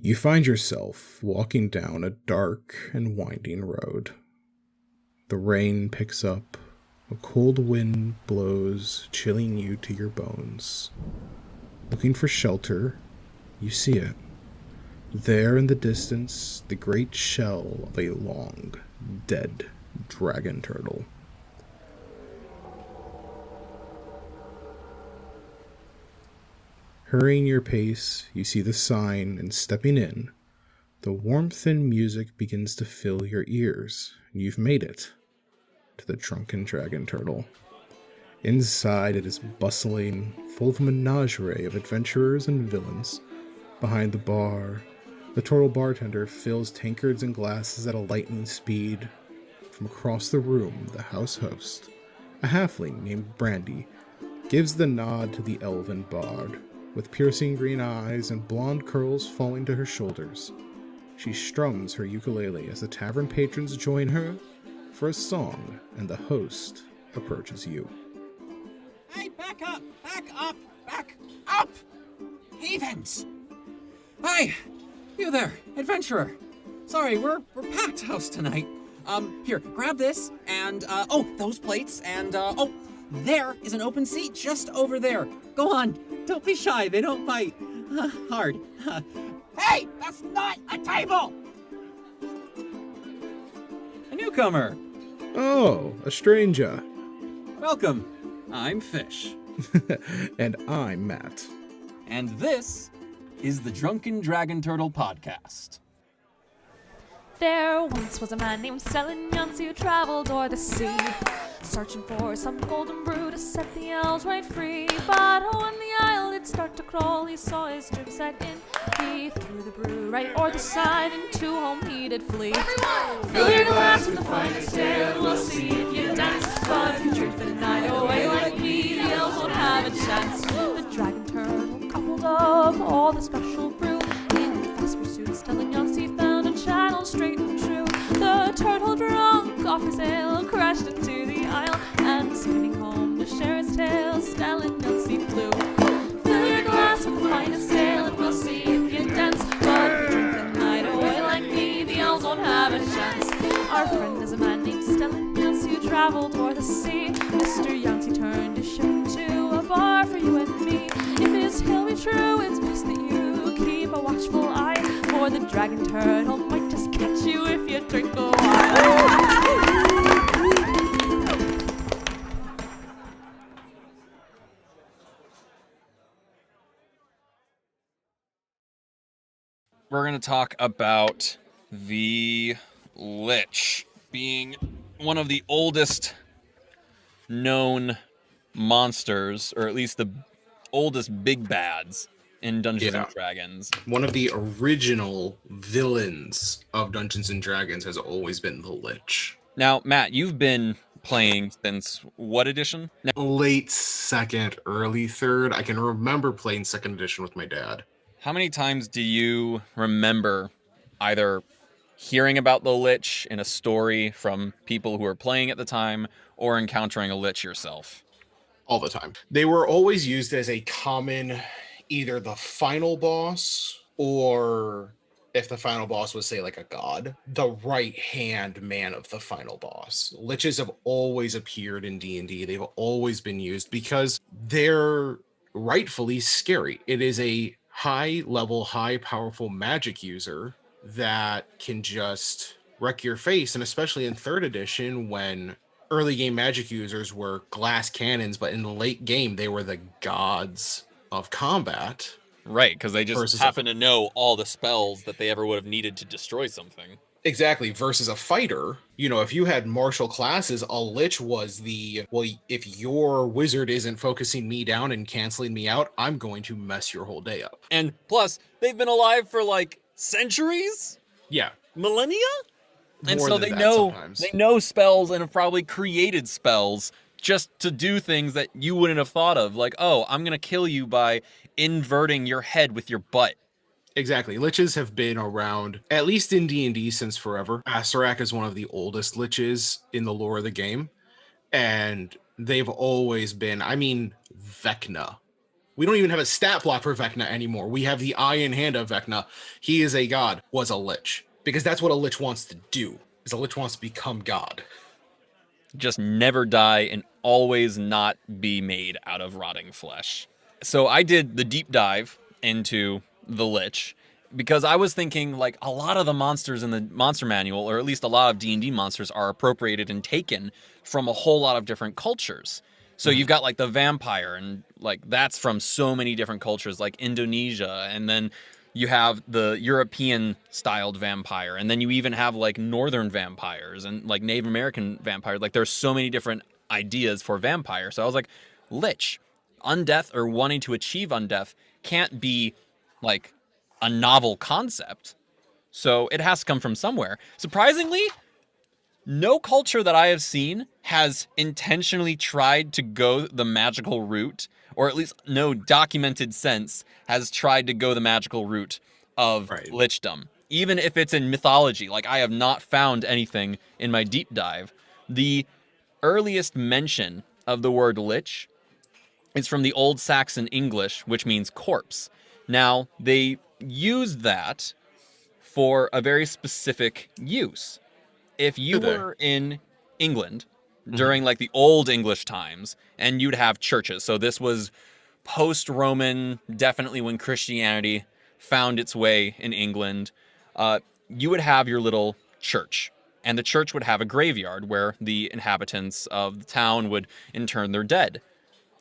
You find yourself walking down a dark and winding road. The rain picks up, a cold wind blows, chilling you to your bones. Looking for shelter, you see it. There in the distance, the great shell of a long, dead dragon turtle. Hurrying your pace, you see the sign, and stepping in, the warmth and music begins to fill your ears. You've made it to the Drunken Dragon Turtle. Inside it is bustling, full of a menagerie of adventurers and villains. Behind the bar, the turtle bartender fills tankards and glasses at a lightning speed. From across the room, the house host, a halfling named Brandy, gives the nod to the elven bard. With piercing green eyes and blonde curls falling to her shoulders, she strums her ukulele as the tavern patrons join her for a song, and the host approaches you. Hey, back up! Back up! Back up! Heathens! Hi! You there, adventurer. Sorry, we're packed house tonight. Here, grab this, and, those plates, and, there is an open seat just over there. Go on, don't be shy, they don't bite. Hard. Hey, that's not a table! A newcomer. Oh, a stranger. Welcome. I'm Fish. And I'm Matt. And this is the Drunken Dragon Turtle podcast. There once was a man named Yancey who traveled o'er the sea, searching for some golden brew to set the elves right free. But when the isle did start to crawl, he saw his dream set in. He threw the brew right o'er the side, and to home he did flee. Everyone! Fill your glass with the finest ale, we'll see if you dance. But if you drink the night away like me, the elves won't have a chance. The dragon turtle coupled up all the special brew. In fast pursuit, Yancey found a channel straight and true. The turtle, drunk off his ale, crashed into the isle, and spinning home to share his tale, Yancey flew. Fill your glass with the finest ale, and we'll see if you dance. But if you drink the night away like me, the elves won't have a chance. Our friend is a man named Yancey who traveled o'er the sea. Mr. Yancey turned his ship into a bar for you and me. If his tale be true, it's best that you keep a watchful eye, for the dragon turtle might just catch you if you drink a while. We're going to talk about the Lich being one of the oldest known monsters, or at least the oldest big bads in Dungeons and Dragons. One of the original villains of Dungeons and Dragons has always been the Lich. Now, Matt, you've been playing since what edition? Late second, early third. I can remember playing second edition with my dad. How many times do you remember either hearing about the Lich in a story from people who were playing at the time, or encountering a Lich yourself? All the time. They were always used as a common, either the final boss, or if the final boss was, say, like a god, the right-hand man of the final boss. Liches have always appeared in D&D. They've always been used because they're rightfully scary. It is a high-level, high-powerful magic user that can just wreck your face, and especially in third edition when early game magic users were glass cannons, but in the late game they were the gods of combat. Right, because they just happen to know all the spells that they ever would have needed to destroy something. Exactly, versus a fighter. You know, if you had martial classes, a Lich was the, well, if your wizard isn't focusing me down and canceling me out, I'm going to mess your whole day up. And plus, they've been alive for like centuries? Yeah. Millennia? And More so than they that know sometimes. they know spells and have probably created spells just to do things that you wouldn't have thought of. Like, oh, I'm going to kill you by inverting your head with your butt. Exactly. Liches have been around, at least in D&D, since forever. Asarak is one of the oldest Liches in the lore of the game. And they've always been, I mean, Vecna We don't even have a stat block for Vecna anymore. We have the eye and hand of Vecna. He is a god, was a Lich. Because that's what a Lich wants to do, is a Lich wants to become god. Just never die and always not be made out of rotting flesh. So I did the deep dive into the Lich because I was thinking like a lot of the monsters in the monster manual, or at least a lot of D&D monsters, are appropriated and taken from a whole lot of different cultures. So you've got like the vampire, and like that's from so many different cultures, like Indonesia, and then you have the European styled vampire, and then you even have like northern vampires and like Native American vampires. Like there's so many different ideas for vampire. So I was like, Lich, undeath or wanting to achieve undeath can't be like a novel concept. So it has to come from somewhere. Surprisingly, no culture that I have seen has intentionally tried to go the magical route, or at least no documented sense has tried to go the magical route of lichdom. Even if it's in mythology, like I have not found anything in my deep dive. The earliest mention of the word lich is from the Old Saxon English, which means corpse. Now, they used that for a very specific use. If you were in England during like the old English times, and you'd have churches, so this was post-Roman, definitely when Christianity found its way in England, you would have your little church, and the church would have a graveyard where the inhabitants of the town would inter their dead.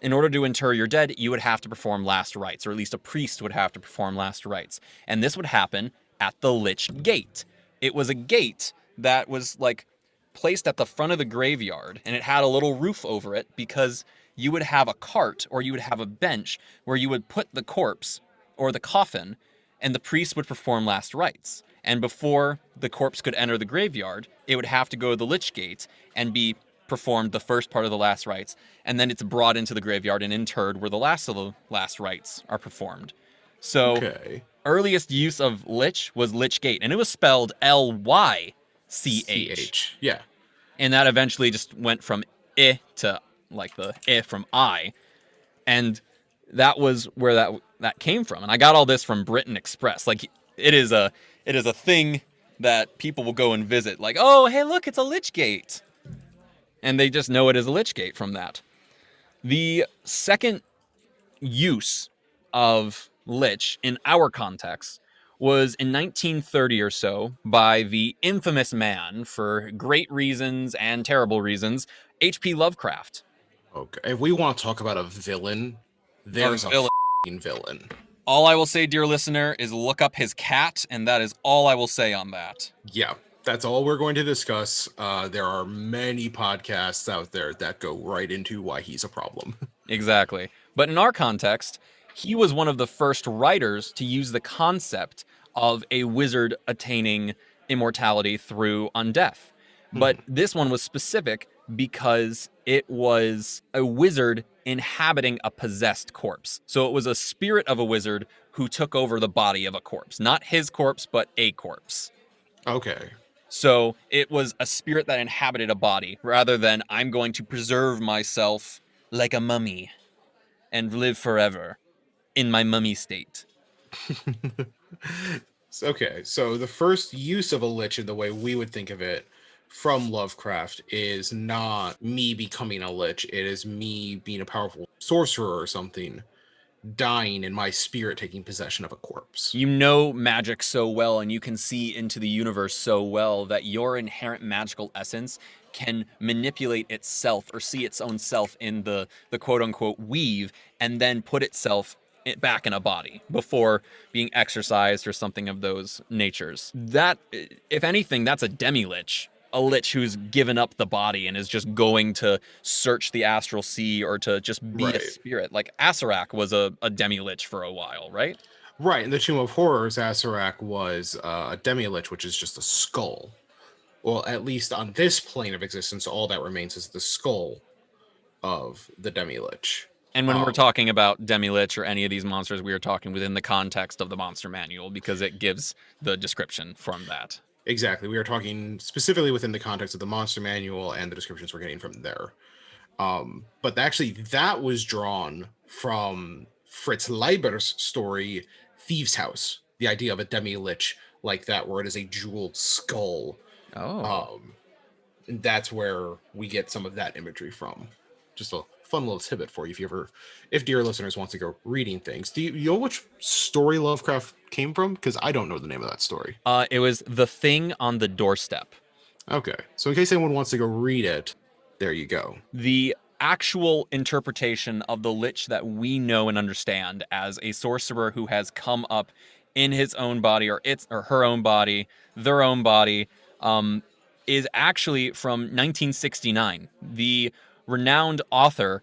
In order to inter your dead, you would have to perform last rites, or at least a priest would have to perform last rites. And this would happen at the Lich Gate. It was a gate that was like placed at the front of the graveyard, and it had a little roof over it because you would have a cart or you would have a bench where you would put the corpse or the coffin, and the priest would perform last rites. And before the corpse could enter the graveyard, it would have to go to the Lich Gate and be performed the first part of the last rites, and then it's brought into the graveyard and interred where the last of the last rites are performed. So earliest use of Lich was Lich Gate, and it was spelled Lych. Yeah. And that eventually just went from I to like the I from I. And that was where that came from. And I got all this from Britain Express. Like it is a thing that people will go and visit. Like, oh, hey, look, it's a Lich Gate. And they just know it as a Lich Gate from that. The second use of Lich in our context was in 1930 or so by the infamous man, for great reasons and terrible reasons, H.P. Lovecraft. Okay, if we want to talk about a villain, there's a villain. All I will say, dear listener, is look up his cat, and that is all I will say on that. Yeah, that's all we're going to discuss. There are many podcasts out there that go right into why he's a problem. Exactly. But in our context, he was one of the first writers to use the concept of a wizard attaining immortality through undeath. But this one was specific because it was a wizard inhabiting a possessed corpse. So it was a spirit of a wizard who took over the body of a corpse. Not his corpse, but a corpse. Okay. So it was a spirit that inhabited a body, rather than I'm going to preserve myself like a mummy and live forever in my mummy state. Okay, so the first use of a lich in the way we would think of it from Lovecraft is not me becoming a lich. It is me being a powerful sorcerer or something, dying and my spirit taking possession of a corpse. You know magic so well, and you can see into the universe so well that your inherent magical essence can manipulate itself or see its own self in the quote-unquote weave, and then put itself back in a body before being exorcised or something of those natures. That, if anything, that's a demi-lich. A lich who's given up the body and is just going to search the astral sea or to just be a spirit. Like Asarak was a demi-lich for a while, right? Right, in the Tomb of Horrors, Asarak was a demi-lich, which is just a skull. Well, at least on this plane of existence, all that remains is the skull of the demi-lich. And when we're talking about demi-lich or any of these monsters, we are talking within the context of the monster manual because it gives the description from that. Exactly. We are talking specifically within the context of the monster manual and the descriptions we're getting from there. But actually, that was drawn from Fritz Leiber's story, Thieves' House. The idea of a demi-lich like that, where it is a jeweled skull. Oh. And that's where we get some of that imagery from. Just a fun little tidbit for you if dear listeners want to go reading things. Do you know which story Lovecraft came from? Because I don't know the name of that story. It was The Thing on the Doorstep. Okay, so in case anyone wants to go read it, there you go. The actual interpretation of the Lich that we know and understand as a sorcerer who has come up in his own body or her own body, their own body, is actually from 1969. The renowned author,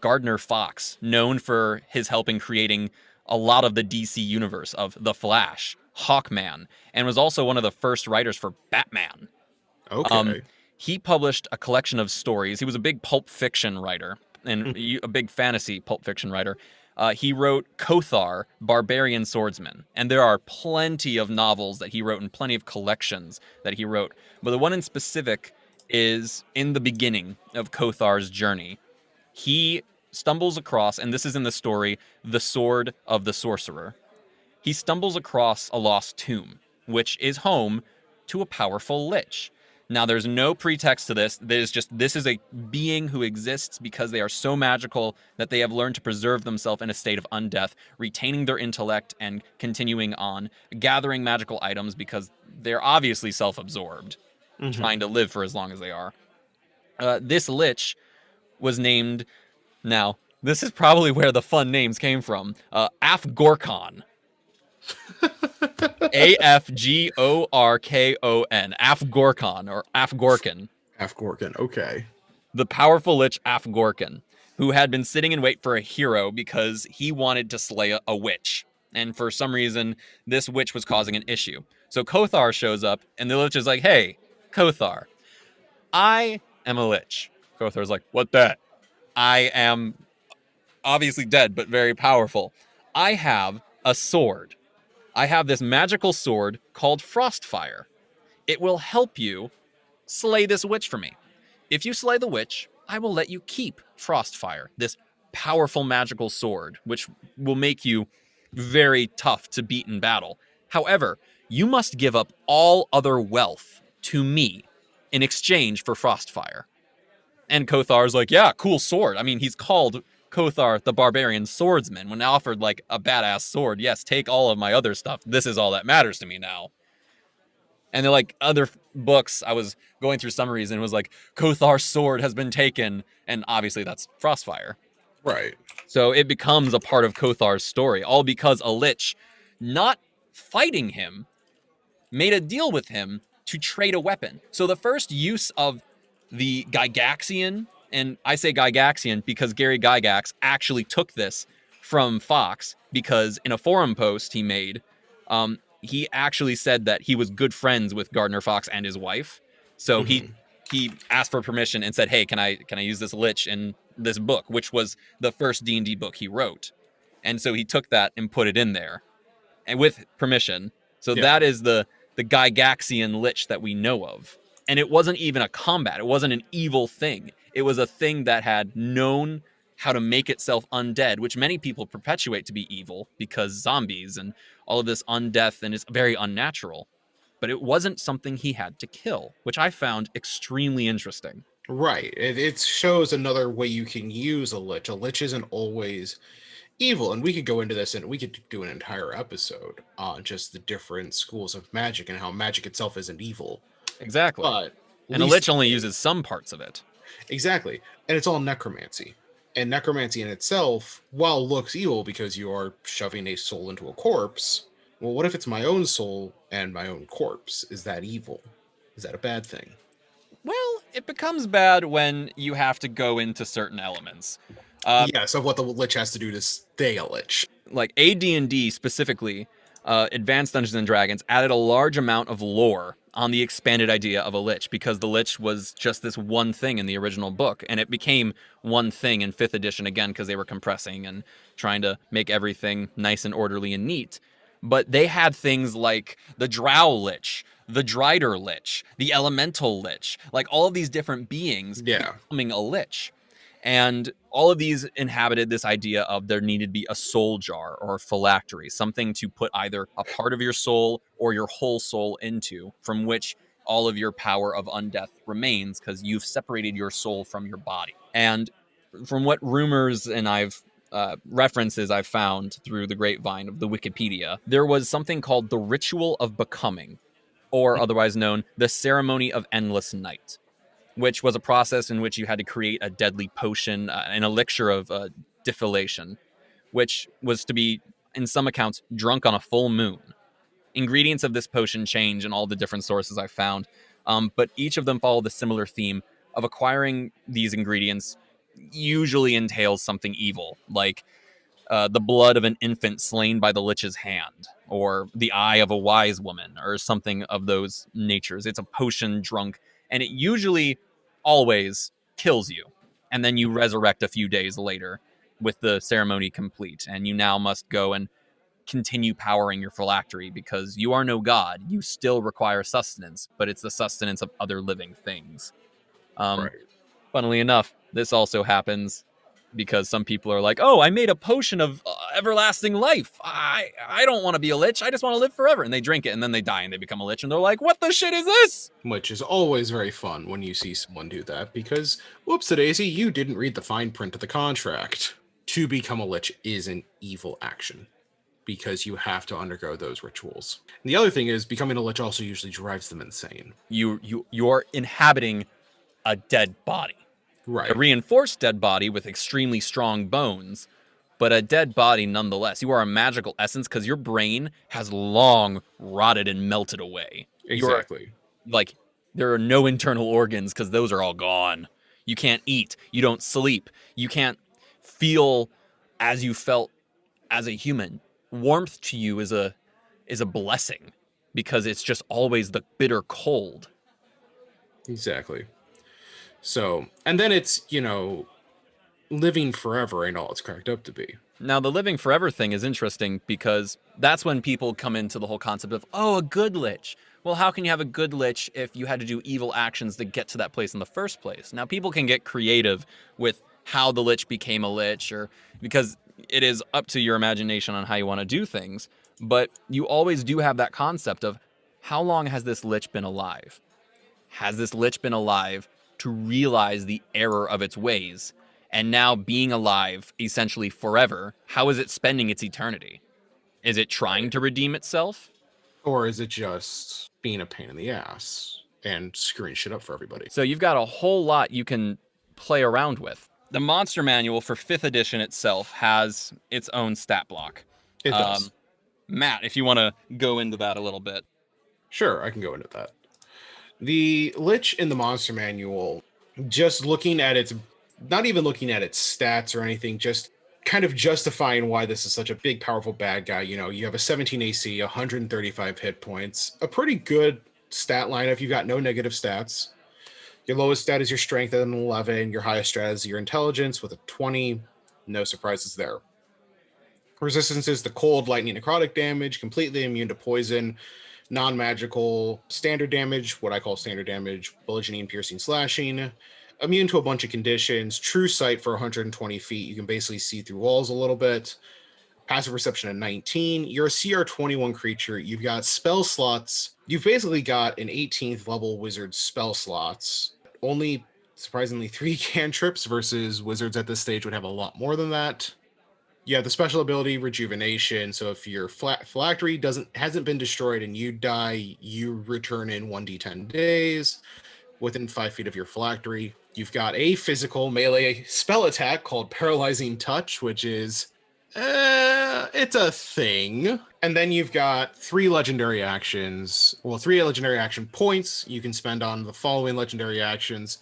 Gardner Fox, known for his help in creating a lot of the DC universe of The Flash, Hawkman, and was also one of the first writers for Batman. Okay. He published a collection of stories. He was a big pulp fiction writer and a big fantasy pulp fiction writer. He wrote Kothar, Barbarian Swordsman, and there are plenty of novels that he wrote and plenty of collections that he wrote. But the one in specific is in the beginning of Kothar's journey. He stumbles across, and this is in the story, The Sword of the Sorcerer. He stumbles across a lost tomb, which is home to a powerful lich. Now, there's no pretext to this. This is a being who exists because they are so magical that they have learned to preserve themselves in a state of undeath, retaining their intellect and continuing on, gathering magical items because they're obviously self-absorbed, trying to live for as long as they are. This lich was named, now, this is probably where the fun names came from, Afgorkon. Afgorkon, Afgorkon, or Afgorkin. Afgorkin, okay. The powerful lich Afgorkin, who had been sitting in wait for a hero because he wanted to slay a witch. And for some reason, this witch was causing an issue. So Kothar shows up, and the lich is like, hey, Kothar, I am a lich. Kothar's like, what that? I am obviously dead, but very powerful. I have a sword. I have this magical sword called Frostfire. It will help you slay this witch for me. If you slay the witch, I will let you keep Frostfire, this powerful magical sword, which will make you very tough to beat in battle. However, you must give up all other wealth to me in exchange for Frostfire. And Kothar's like, yeah, cool sword. I mean, he's called Kothar the Barbarian Swordsman. When offered like a badass sword, yes, take all of my other stuff. This is all that matters to me now. And they're like other books, I was going through summaries and it was like, Kothar's sword has been taken. And obviously that's Frostfire. Right. So it becomes a part of Kothar's story, all because a lich, not fighting him, made a deal with him to trade a weapon. So the first use of the Gygaxian, and I say Gygaxian because Gary Gygax actually took this from Fox, because in a forum post he made, he actually said that he was good friends with Gardner Fox and his wife. So he asked for permission and said, hey, can I use this lich in this book, which was the first D&D book he wrote. And so he took that and put it in there, and with permission. So that is the Gygaxian lich that we know of. And it wasn't even a combat. It wasn't an evil thing. It was a thing that had known how to make itself undead, which many people perpetuate to be evil because zombies and all of this undeath, and it's very unnatural. But it wasn't something he had to kill, which I found extremely interesting. Right. It shows another way you can use a lich. A lich isn't always evil. And we could go into this and we could do an entire episode on just the different schools of magic and how magic itself isn't evil. Exactly. But and a lich only uses some parts of it. Exactly. And it's all necromancy. And necromancy in itself, while looks evil because you are shoving a soul into a corpse, well, what if it's my own soul and my own corpse? Is that evil? Is that a bad thing? Well, it becomes bad when you have to go into certain elements. Yes, of what the lich has to do to stay a lich. Like AD&D specifically, Advanced Dungeons & Dragons added a large amount of lore on the expanded idea of a lich, because the lich was just this one thing in the original book, and it became one thing in 5th edition again because they were compressing and trying to make everything nice and orderly and neat. But they had things like the Drow Lich, the Drider Lich, the Elemental Lich, like all of these different beings becoming a lich. And all of these inhabited this idea of there needed to be a soul jar or a phylactery, something to put either a part of your soul or your whole soul into, from which all of your power of undeath remains, because you've separated your soul from your body. And from what rumors and references I've found through the grapevine of the Wikipedia, there was something called the Ritual of Becoming, or otherwise known the Ceremony of Endless Night, which was a process in which you had to create a deadly potion, an elixir of defilation, which was to be, in some accounts, drunk on a full moon. Ingredients of this potion change in all the different sources I've found, but each of them follow the similar theme of acquiring these ingredients usually entails something evil, like the blood of an infant slain by the Lich's hand, or the eye of a wise woman, or something of those natures. It's a potion drunk, and it usually always kills you, and then you resurrect a few days later with the ceremony complete, and you now must go and continue powering your phylactery, because you are no god. You still require sustenance, but it's the sustenance of other living things. Right. Funnily enough, this also happens because some people are like, oh, I made a potion of everlasting life. I don't want to be a lich. I just want to live forever. And they drink it, and then they die, and they become a lich, and they're like, what the shit is this? Which is always very fun when you see someone do that, because, whoops-a-daisy, you didn't read the fine print of the contract. To become a lich is an evil action, because you have to undergo those rituals. And the other thing is, becoming a lich also usually drives them insane. You're inhabiting a dead body. Right. A reinforced dead body with extremely strong bones, but a dead body nonetheless. You are a magical essence because your brain has long rotted and melted away. Exactly. There are no internal organs because those are all gone. You can't eat. You don't sleep. You can't feel as you felt as a human. Warmth to you is a blessing, because it's just always the bitter cold. Exactly. So, and then it's, living forever ain't all it's cracked up to be. Now, the living forever thing is interesting, because that's when people come into the whole concept of, oh, a good lich. Well, how can you have a good lich if you had to do evil actions to get to that place in the first place? Now, people can get creative with how the lich became a lich, or because it is up to your imagination on how you want to do things. But you always do have that concept of, how long has this lich been alive? Has this lich been alive to realize the error of its ways? And now being alive essentially forever, how is it spending its eternity? Is it trying to redeem itself? Or is it just being a pain in the ass and screwing shit up for everybody? So you've got a whole lot you can play around with. The monster manual for 5th edition itself has its own stat block. It does. Matt, if you want to go into that a little bit. Sure, I can go into that. The Lich in the monster manual, just looking at its, not even looking at its stats or anything, just kind of justifying why this is such a big, powerful bad guy. You have a 17 AC, 135 hit points, a pretty good stat line if you've got no negative stats. Your lowest stat is your strength at an 11. Your highest stat is your intelligence with a 20. No surprises there. Resistance is the cold, lightning, necrotic damage, completely immune to poison, non-magical, standard damage, what I call standard damage, bludgeoning, piercing, slashing, immune to a bunch of conditions, true sight for 120 feet. You can basically see through walls a little bit. Passive perception at 19. You're a CR 21 creature. You've got spell slots. You've basically got an 18th level wizard spell slots. Only, surprisingly, 3 cantrips versus wizards at this stage would have a lot more than that. Yeah, the special ability Rejuvenation. So if your phylactery hasn't been destroyed and you die, you return in 1d10 days within 5 feet of your phylactery. You've got a physical melee spell attack called Paralyzing Touch, which is it's a thing. And then you've got 3 legendary actions. Well, 3 legendary action points you can spend on the following legendary actions.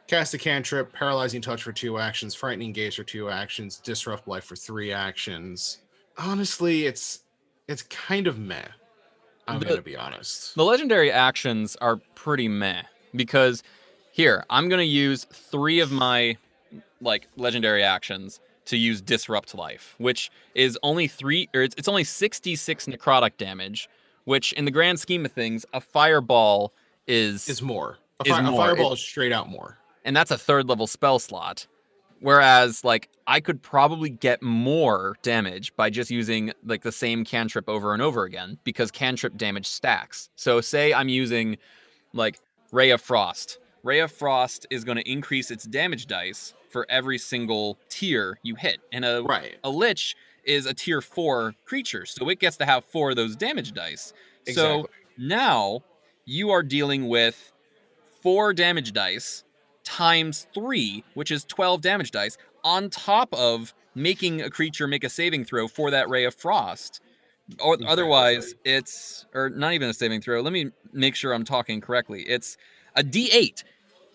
Cast a cantrip, Paralyzing Touch for 2 actions, Frightening Gaze for 2 actions, Disrupt Life for 3 actions. Honestly, it's kind of meh. I'm going to be honest. The legendary actions are pretty meh, because here, I'm going to use 3 of my legendary actions to use Disrupt Life, which is only it's only 66 necrotic damage, which in the grand scheme of things, a fireball is more. A more. fireball is straight out more. And that's a 3rd level spell slot. Whereas, like, I could probably get more damage by just using, like, the same cantrip over and over again, because cantrip damage stacks. So say I'm using, like, Ray of Frost. Ray of Frost is going to increase its damage dice for every single tier you hit. And Right. a Lich is a tier 4 creature, so it gets to have 4 of those damage dice. So Exactly. now you are dealing with 4 damage dice times 3, which is 12 damage dice, on top of making a creature make a saving throw for that Ray of Frost. Or Exactly. otherwise, it's, or not even a saving throw. Let me make sure I'm talking correctly. It's a D8.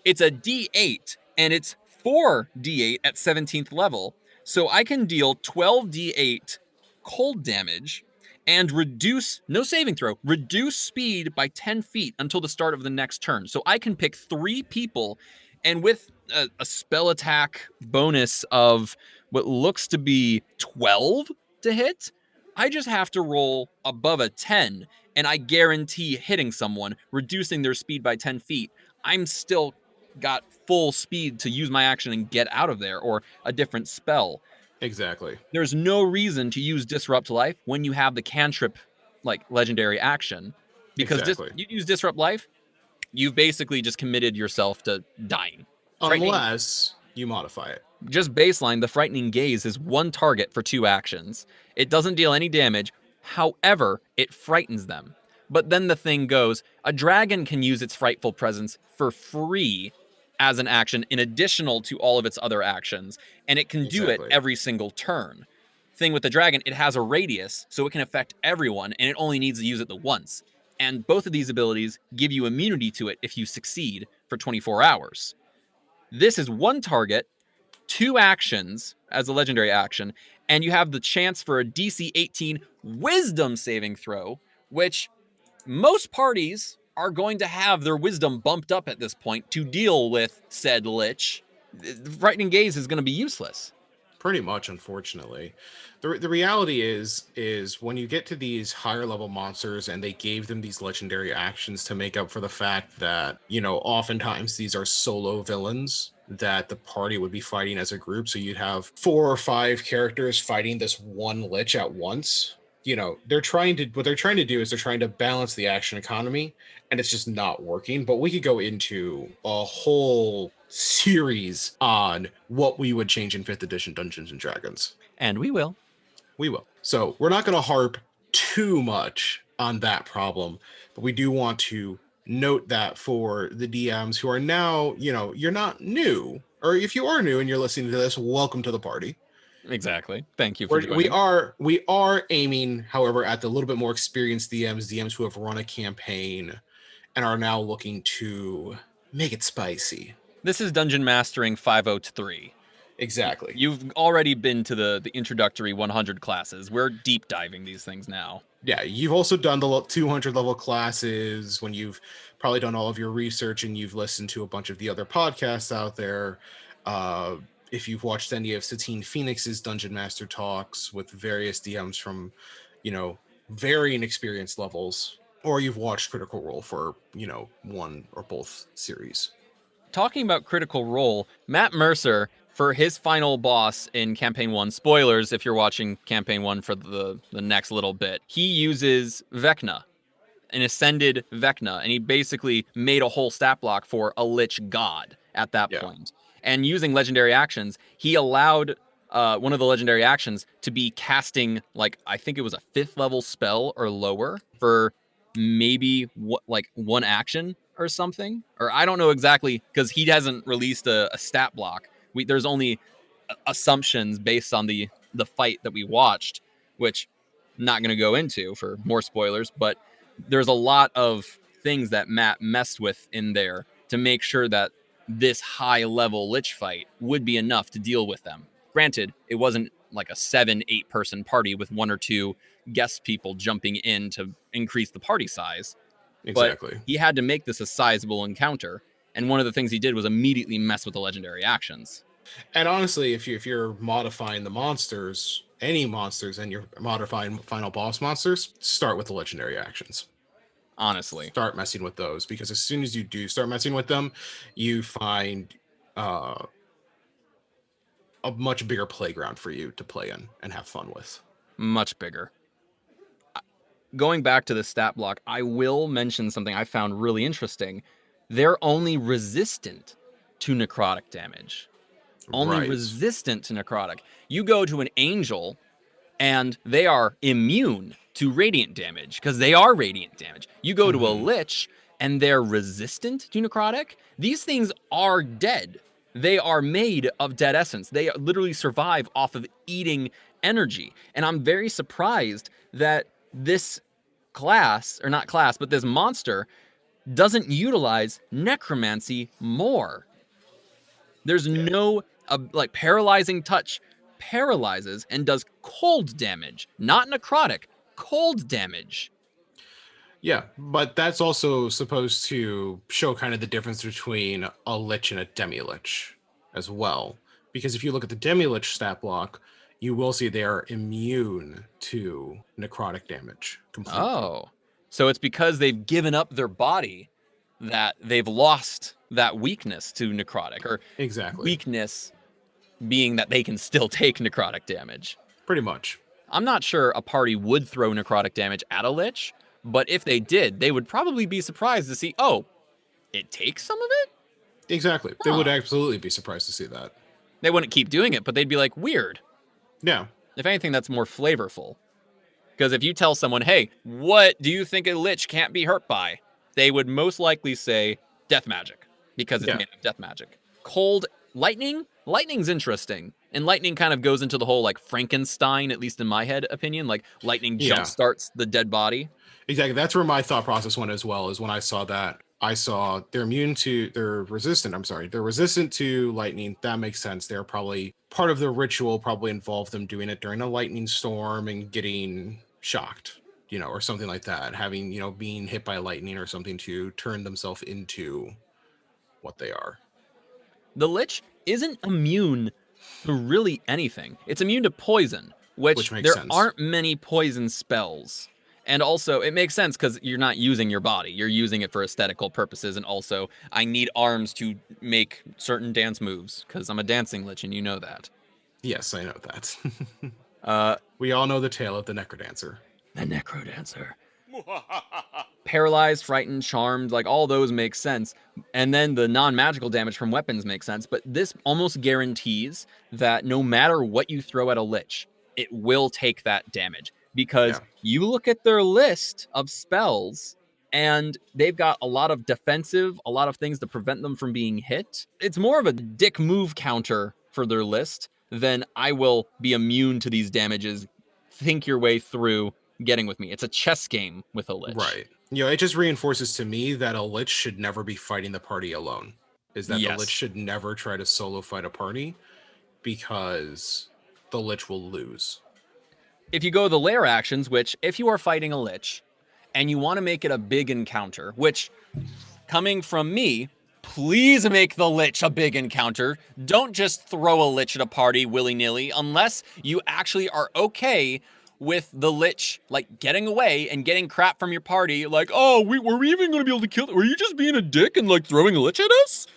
It's a D8, and it's 4d8 at 17th level. So I can deal 12d8 cold damage and reduce, no saving throw, reduce speed by 10 feet until the start of the next turn. So I can pick 3 people, and with a spell attack bonus of what looks to be 12 to hit, I just have to roll above a 10, and I guarantee hitting someone, reducing their speed by 10 feet. I'm still got full speed to use my action and get out of there, or a different spell. Exactly. There's no reason to use Disrupt Life when you have the cantrip, like, legendary action. Because Exactly. you use Disrupt Life, you've basically just committed yourself to dying. Unless you modify it. Just baseline, the Frightening Gaze is 1 target for 2 actions. It doesn't deal any damage, however, it frightens them. But then the thing goes, a dragon can use its Frightful Presence for free as an action in additional to all of its other actions, and it can do it Exactly. every single turn. Thing with the dragon, it has a radius, so it can affect everyone, and it only needs to use it the once. And both of these abilities give you immunity to it if you succeed for 24 hours. This is 1 target, 2 actions as a legendary action, and you have the chance for a DC 18 Wisdom saving throw, which most parties are going to have their Wisdom bumped up at this point to deal with said Lich. Frightening Gaze is going to be useless. Pretty much, unfortunately. The reality is when you get to these higher level monsters and they gave them these legendary actions to make up for the fact that, you know, oftentimes these are solo villains that the party would be fighting as a group. So you'd have 4 or 5 characters fighting this one Lich at once. You know, what they're trying to do is they're trying to balance the action economy, and it's just not working. But we could go into a whole series on what we would change in 5th edition Dungeons and Dragons. And we will. We will. So we're not going to harp too much on that problem, but we do want to note that for the DMs who are now, you know, you're not new, or if you are new and you're listening to this, welcome to the party. Exactly. Thank you for joining. We are aiming, however, at the little bit more experienced DMs who have run a campaign and are now looking to make it spicy. This is Dungeon Mastering 503. Exactly. You've already been to the introductory 100 classes. We're deep diving these things now. Yeah, you've also done the 200 level classes when you've probably done all of your research and you've listened to a bunch of the other podcasts out there. If you've watched any of Satine Phoenix's Dungeon Master talks with various DMs from, you know, varying experience levels, or you've watched Critical Role for, you know, one or both series. Talking about Critical Role, Matt Mercer, for his final boss in Campaign 1, spoilers if you're watching Campaign 1 for the next little bit, he uses Vecna, an Ascended Vecna, and he basically made a whole stat block for a Lich God at that point. And using legendary actions, he allowed one of the legendary actions to be casting, like, I think it was a 5th level spell or lower for maybe like 1 action or something. Or I don't know exactly, because he hasn't released a stat block. There's only assumptions based on the fight that we watched, which I'm not going to go into for more spoilers, but there's a lot of things that Matt messed with in there to make sure that this high-level Lich fight would be enough to deal with them. Granted, it wasn't like a 7-8 person party with 1 or 2 guest people jumping in to increase the party size. Exactly. But he had to make this a sizable encounter, and one of the things he did was immediately mess with the legendary actions. And honestly, if you're modifying the monsters, any monsters, and you're modifying final boss monsters, start with the legendary actions. Honestly, start messing with those, because as soon as you do start messing with them, you find a much bigger playground for you to play in and have fun with. Much bigger. Going back to the stat block, I will mention something I found really interesting. They're only resistant to necrotic damage. Only Right. resistant to necrotic. You go to an angel, and they are immune to radiant damage, because they are radiant damage. You go to a lich, and they're resistant to necrotic. These things are dead. They are made of dead essence. They literally survive off of eating energy. And I'm very surprised that this class, or not class, but this monster doesn't utilize necromancy more. There's no, like, paralyzing touch paralyzes and does cold damage, not necrotic, cold damage. Yeah, but that's also supposed to show kind of the difference between a lich and a demi-lich as well. Because if you look at the demi-lich stat block, you will see they are immune to necrotic damage completely. Oh, so it's because they've given up their body that they've lost that weakness to necrotic, or Exactly. weakness being that they can still take necrotic damage. Pretty much. I'm not sure a party would throw necrotic damage at a lich, but if they did, they would probably be surprised to see, oh, it takes some of it? Exactly. They would absolutely be surprised to see that. They wouldn't keep doing it, but they'd be like, weird. Yeah. If anything, that's more flavorful. Because if you tell someone, hey, what do you think a lich can't be hurt by? They would most likely say death magic, because it's made of death magic. Cold lightning? Lightning's interesting. And lightning kind of goes into the whole, like, Frankenstein, at least in my head opinion, like lightning jumpstarts the dead body. Exactly. That's where my thought process went as well, is when I saw that. I saw they're resistant to lightning. That makes sense. They're probably part of the ritual, probably involved them doing it during a lightning storm and getting shocked, or something like that. Having, being hit by lightning or something to turn themselves into what they are. The Lich isn't immune to really anything. It's immune to poison, which makes there sense. aren't many poison spells. And also, it makes sense because you're not using your body. You're using it for aesthetical purposes. And also, I need arms to make certain dance moves because I'm a dancing Lich, and you know that. Yes, I know that. We all know the tale of the Necrodancer. The Necrodancer. Paralyzed, frightened, charmed, like all those make sense. And then the non-magical damage from weapons makes sense. But this almost guarantees that no matter what you throw at a Lich, it will take that damage. Because you look at their list of spells, and they've got a lot of defensive, a lot of things to prevent them from being hit. It's more of a dick move counter for their list than I will be immune to these damages. Think your way through getting with me. It's a chess game with a Lich. Right. It just reinforces to me that a Lich should never be fighting the party alone. Is that the Lich should never try to solo fight a party, because the Lich will lose. If you go the lair actions, which if you are fighting a Lich and you want to make it a big encounter, which coming from me, please make the Lich a big encounter. Don't just throw a Lich at a party willy-nilly unless you actually are okay with the Lich, like, getting away and getting crap from your party. Like, oh, were we even going to be able to kill? Were you just being a dick and, like, throwing a Lich at us?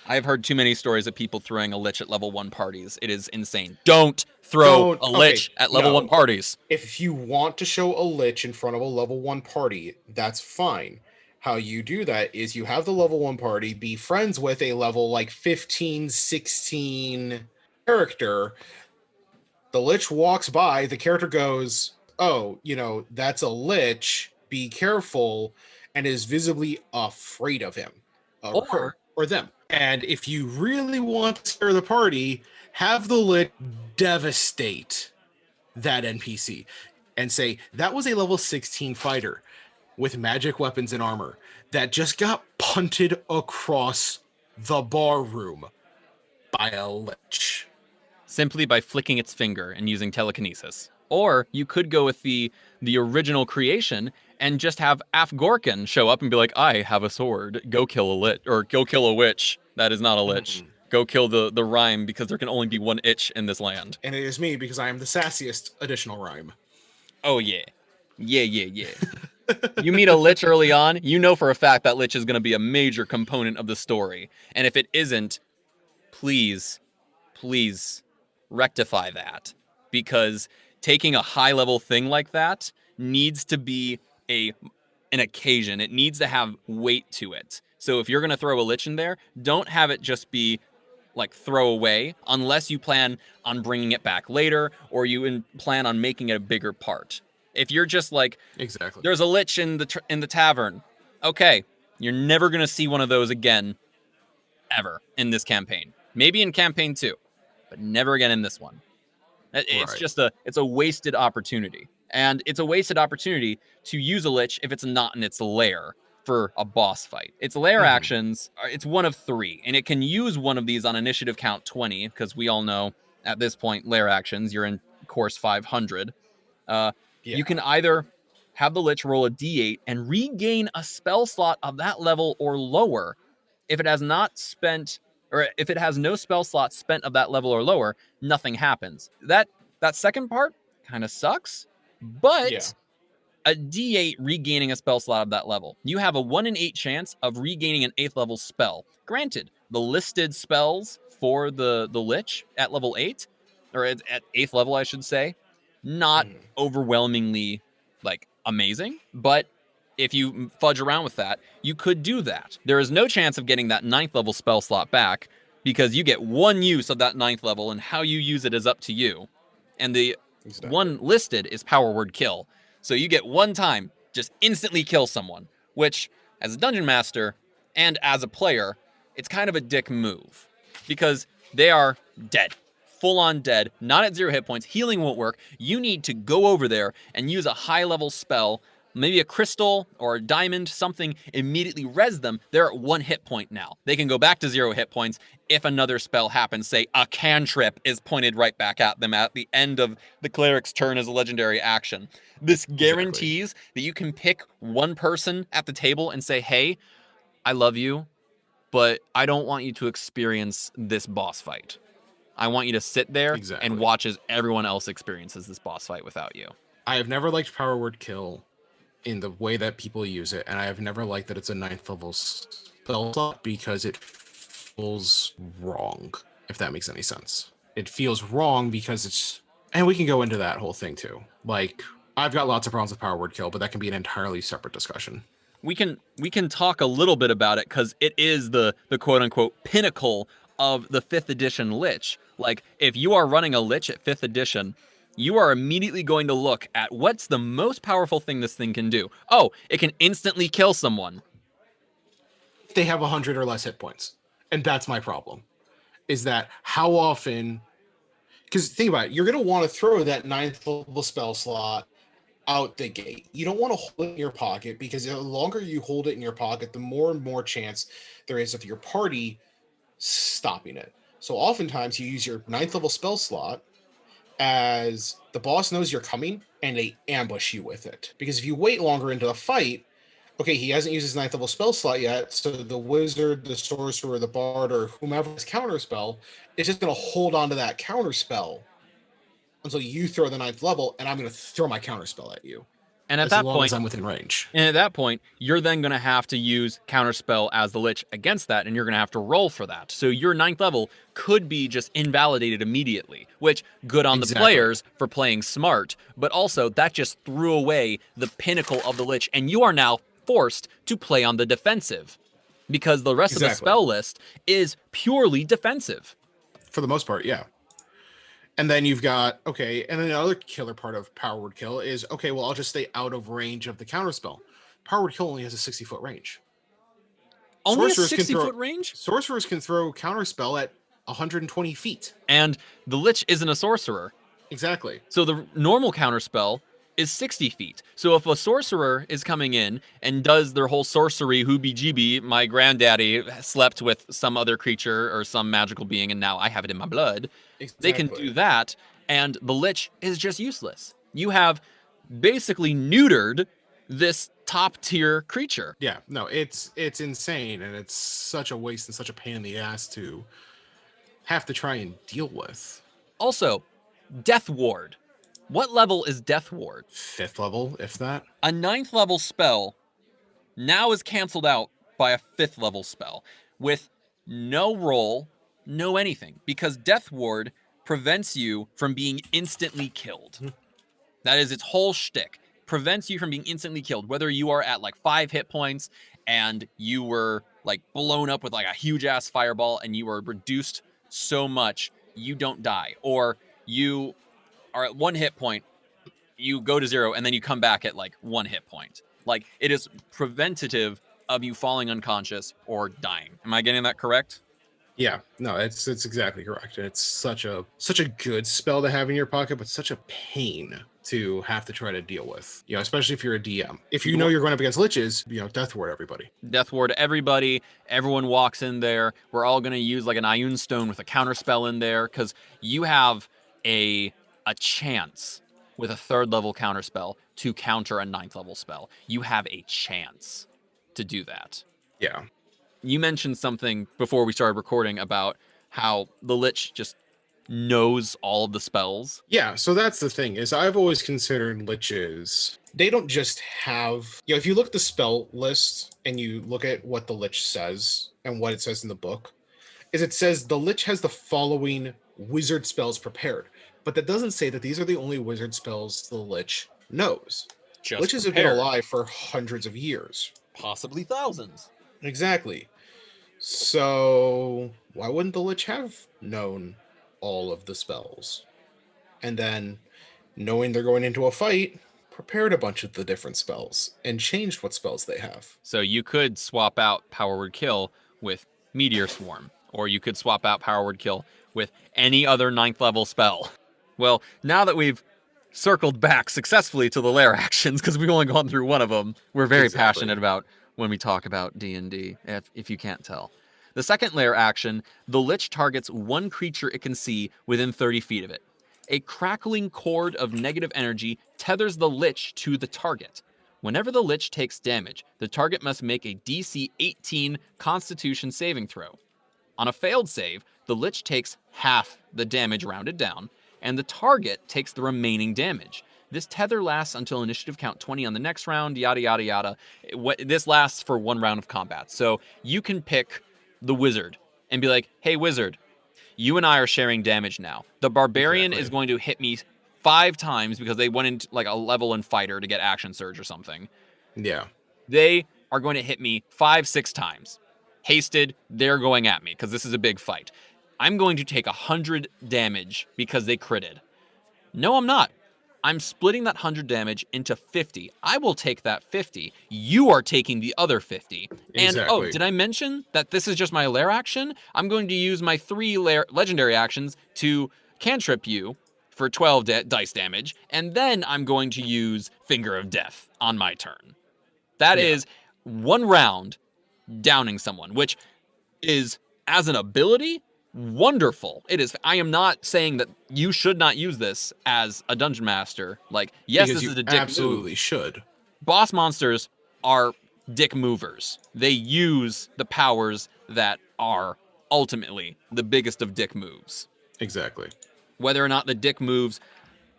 I've heard too many stories of people throwing a Lich at level 1 parties. It is insane. Don't throw a Lich at level 1 parties. If you want to show a Lich in front of a level 1 party, that's fine. How you do that is you have the level 1 party be friends with a level like 15, 16 character. The Lich walks by, the character goes, oh, that's a Lich, be careful, and is visibly afraid of him, or her, or them. And if you really want to scare the party, have the Lich devastate that NPC and say, that was a level 16 fighter with magic weapons and armor that just got punted across the bar room by a Lich. Simply by flicking its finger and using telekinesis. Or you could go with the original creation and just have Afgorkin show up and be like, I have a sword. Go kill a Lich, or go kill a witch. That is not a Lich. Go kill the rhyme, because there can only be one itch in this land. And it is me, because I am the sassiest additional rhyme. Oh, yeah. Yeah. You meet a Lich early on, you know for a fact that Lich is going to be a major component of the story. And if it isn't, please rectify that, because taking a high-level thing like that needs to be an occasion. It needs to have weight to it. So if you're going to throw a Lich in there, don't have it just be like throw away, unless you plan on bringing it back later or you plan on making it a bigger part. If you're just like, Exactly. there's a Lich in the tavern, okay, you're never going to see one of those again ever in this campaign. Maybe in campaign 2, but never again in this one. It's Right. just it's a wasted opportunity. And it's a wasted opportunity to use a Lich if it's not in its lair for a boss fight. Its lair actions, it's one of 3, and it can use one of these on initiative count 20, because we all know at this point, lair actions, you're in course 500. You can either have the Lich roll a d8 and regain a spell slot of that level or lower. If it has not spent, or if it has no spell slots spent of that level or lower, nothing happens. That second part kind of sucks, but a d8 regaining a spell slot of that level. You have a 1 in 8 chance of regaining an 8th level spell. Granted, the listed spells for the Lich at level 8, or at 8th level, I should say, not overwhelmingly like amazing, but if you fudge around with that, you could do that. There is no chance of getting that 9th level spell slot back, because you get 1 use of that 9th level, and how you use it is up to you. And the one listed is power word kill. So you get 1 time, just instantly kill someone, which, as a dungeon master and as a player, it's kind of a dick move, because they are dead. Full on dead, not at 0 hit points. Healing won't work. You need to go over there and use a high level spell, maybe a crystal or a diamond, something, immediately res them. They're at 1 hit point now. They can go back to 0 hit points if another spell happens. Say a cantrip is pointed right back at them at the end of the cleric's turn as a legendary action. This guarantees that you can pick one person at the table and say, hey, I love you, but I don't want you to experience this boss fight. I want you to sit there and watch as everyone else experiences this boss fight without you. I have never liked power word kill in the way that people use it, and I have never liked that it's a 9th level spell slot, because it feels wrong, if that makes any sense. It feels wrong because it's, and we can go into that whole thing too. Like, I've got lots of problems with power word kill, but that can be an entirely separate discussion. We can talk a little bit about it, because it is the quote unquote pinnacle of the 5th edition Lich. Like, if you are running a Lich at 5th edition, you are immediately going to look at what's the most powerful thing this thing can do. Oh, it can instantly kill someone. They have 100 or less hit points. And that's my problem. Is that how often... Because think about it, you're going to want to throw that 9th level spell slot out the gate. You don't want to hold it in your pocket, because the longer you hold it in your pocket, the more and more chance there is of your party stopping it. So oftentimes you use your 9th level spell slot as the boss knows you're coming, and they ambush you with it. Because if you wait longer into the fight, okay, he hasn't used his 9th level spell slot yet, so the wizard, the sorcerer, the bard, or whomever has counter spell is just going to hold on to that counter spell until you throw the 9th level, and I'm going to throw my counter spell at you. And at as that long point, as I'm within range. And at that point, you're then going to have to use Counterspell as the Lich against that, and you're going to have to roll for that. So your 9th level could be just invalidated immediately, which, good on the players for playing smart, but also that just threw away the pinnacle of the Lich, and you are now forced to play on the defensive, because the rest of the spell list is purely defensive. For the most part, yeah. And then you've got, okay, and then another killer part of power word kill is, okay, well, I'll just stay out of range of the counterspell. Power word kill only has a 60-foot range. Only a 60-foot range? Sorcerers can throw counterspell at 120 feet. And the Lich isn't a sorcerer. Exactly. So the normal counterspell is 60 feet. So if a sorcerer is coming in and does their whole sorcery hoobie-jeebie, my granddaddy slept with some other creature or some magical being and now I have it in my blood, they can do that, and the Lich is just useless. You have basically neutered this top-tier creature. Yeah, no, it's insane, and it's such a waste and such a pain in the ass to have to try and deal with. Also, Death Ward. What level is Death Ward? 5th level, if that. A 9th level spell now is canceled out by a 5th level spell with no roll, no anything. Because Death Ward prevents you from being instantly killed. That is its whole shtick. Prevents you from being instantly killed, whether you are at like 5 hit points and you were like blown up with like a huge ass fireball and you were reduced so much you don't die, or you are at 1 hit point, you go to 0 and then you come back at like 1 hit point. Like, it is preventative of you falling unconscious or dying. Am I getting that correct? Yeah, no, it's exactly correct. It's such a good spell to have in your pocket, but such a pain to have to try to deal with. You know, especially if you're a DM. If you know you're going up against liches, you know, death ward everybody. Death ward everybody. Everyone walks in there. We're all going to use like an Ioun Stone with a counter spell in there, because you have a chance with a 3rd level counter spell to counter a 9th level spell. You have a chance to do that. Yeah. You mentioned something before we started recording about how the Lich just knows all of the spells. Yeah, so that's the thing, is I've always considered liches, they don't just have, you know, if you look at the spell list and you look at what the Lich says and what it says in the book, is it says the Lich has the following wizard spells prepared, but that doesn't say that these are the only wizard spells the Lich knows. Just Liches have been alive for hundreds of years. Possibly thousands. Exactly. So why wouldn't the Lich have known all of the spells? And then, knowing they're going into a fight, prepared a bunch of the different spells and changed what spells they have. So you could swap out Power Word Kill with Meteor Swarm, or you could swap out Power Word Kill with any other 9th level spell. Well, now that we've circled back successfully to the lair actions, because we've only gone through one of them, we're very passionate about when we talk about D&D, if you can't tell. The second lair action, the Lich targets one creature it can see within 30 feet of it. A crackling cord of negative energy tethers the Lich to the target. Whenever the Lich takes damage, the target must make a DC 18 Constitution saving throw. On a failed save, the Lich takes half the damage rounded down, and the target takes the remaining damage. This tether lasts until initiative count 20 on the next round, yada, yada, yada. This lasts for 1 round of combat. So you can pick the wizard and be like, hey, wizard, you and I are sharing damage now. The barbarian is going to hit me 5 times because they went into like a level in fighter to get action surge or something. Yeah. They are going to hit me 5-6 times. Hasted, they're going at me because this is a big fight. I'm going to take 100 damage because they critted. No, I'm not. I'm splitting that 100 damage into 50. I will take that 50. You are taking the other 50. And, oh, did I mention that this is just my lair action? I'm going to use my 3 legendary actions to cantrip you for 12 dice damage, and then I'm going to use Finger of Death on my turn. That is 1 round downing someone, which is, as an ability, wonderful. It is. I am not saying that you should not use this as a dungeon master. Like, yes, because this is a dick absolutely move. Should. Boss monsters are dick movers. They use the powers that are ultimately the biggest of dick moves. Exactly. Whether or not the dick moves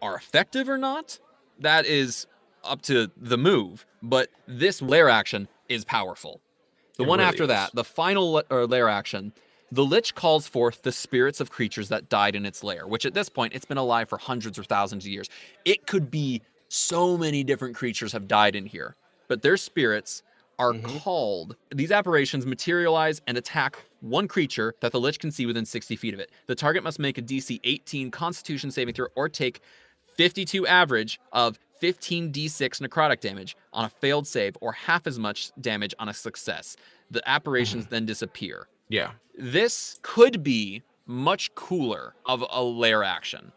are effective or not, that is up to the move. But this lair action is powerful. The one after that, the final lair action, the Lich calls forth the spirits of creatures that died in its lair, which at this point, it's been alive for hundreds or thousands of years. It could be so many different creatures have died in here, but their spirits are called. These apparitions materialize and attack one creature that the Lich can see within 60 feet of it. The target must make a DC 18 Constitution saving throw or take 52 average of 15d6 necrotic damage on a failed save, or half as much damage on a success. The apparitions then disappear. Yeah. This could be much cooler of a lair action.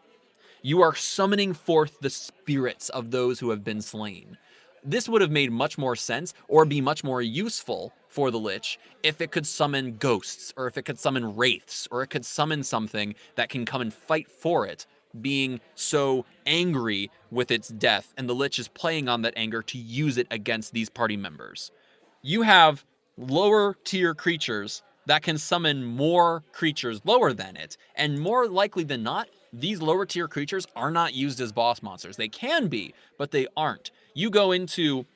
You are summoning forth the spirits of those who have been slain. This would have made much more sense, or be much more useful for the Lich, if it could summon ghosts, or if it could summon wraiths, or it could summon something that can come and fight for it, being so angry with its death, and the Lich is playing on that anger to use it against these party members. You have lower tier creatures that can summon more creatures lower than it, and more likely than not, these lower tier creatures are not used as boss monsters. They can be, but they aren't. You go into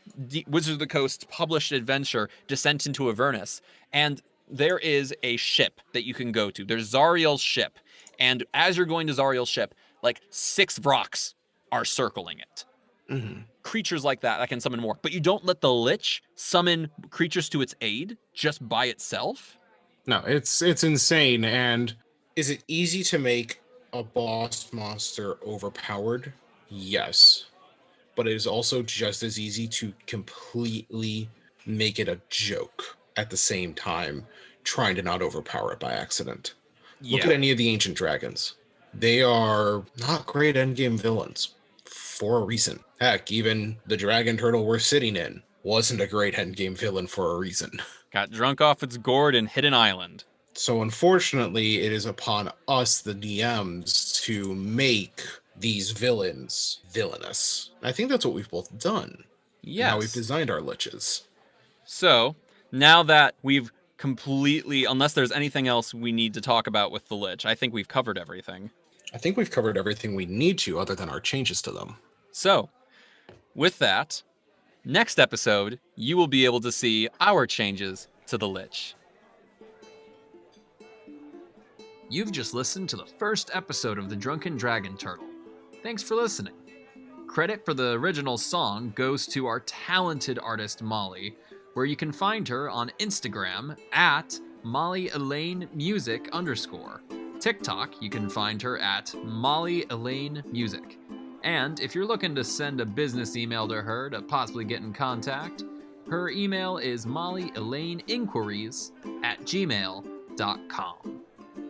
Wizards of the Coast's published adventure, Descent into Avernus, and there is a ship that you can go to. There's Zariel's ship, And as you're going to Zariel's ship, like 6 Vroks are circling it. Creatures like that can summon more. But you don't let the Lich summon creatures to its aid just by itself? No, it's insane. And is it easy to make a boss monster overpowered? Yes. But it is also just as easy to completely make it a joke at the same time, trying to not overpower it by accident. Look at any of the ancient dragons. They are not great endgame villains for a reason. Heck, even the dragon turtle we're sitting in wasn't a great endgame villain for a reason. Got drunk off its gourd and hit an island. So unfortunately, it is upon us, the DMs, to make these villains villainous. I think that's what we've both done. Yes. Now we've designed our liches. So, now that we've completely, unless there's anything else we need to talk about with the Lich, I think we've covered everything. I think we've covered everything we need to, other than our changes to them. So, with that, next episode, you will be able to see our changes to the Lich. You've just listened to the first episode of the Drunken Dragon Turtle. Thanks for listening. Credit for the original song goes to our talented artist Molly, where you can find her on Instagram at MollyElaineMusic_. TikTok, you can find her at MollyElaineMusic. And if you're looking to send a business email to her to possibly get in contact, her email is mollyelaneinquiries@gmail.com.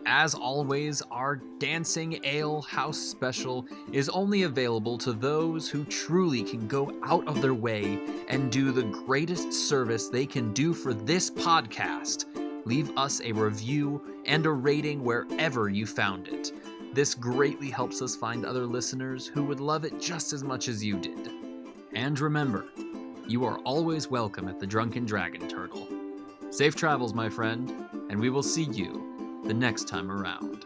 As always, our Dancing Ale House special is only available to those who truly can go out of their way and do the greatest service they can do for this podcast. Leave us a review and a rating wherever you found it. This greatly helps us find other listeners who would love it just as much as you did. And remember, you are always welcome at the Drunken Dragon Turtle. Safe travels, my friend, and we will see you the next time around.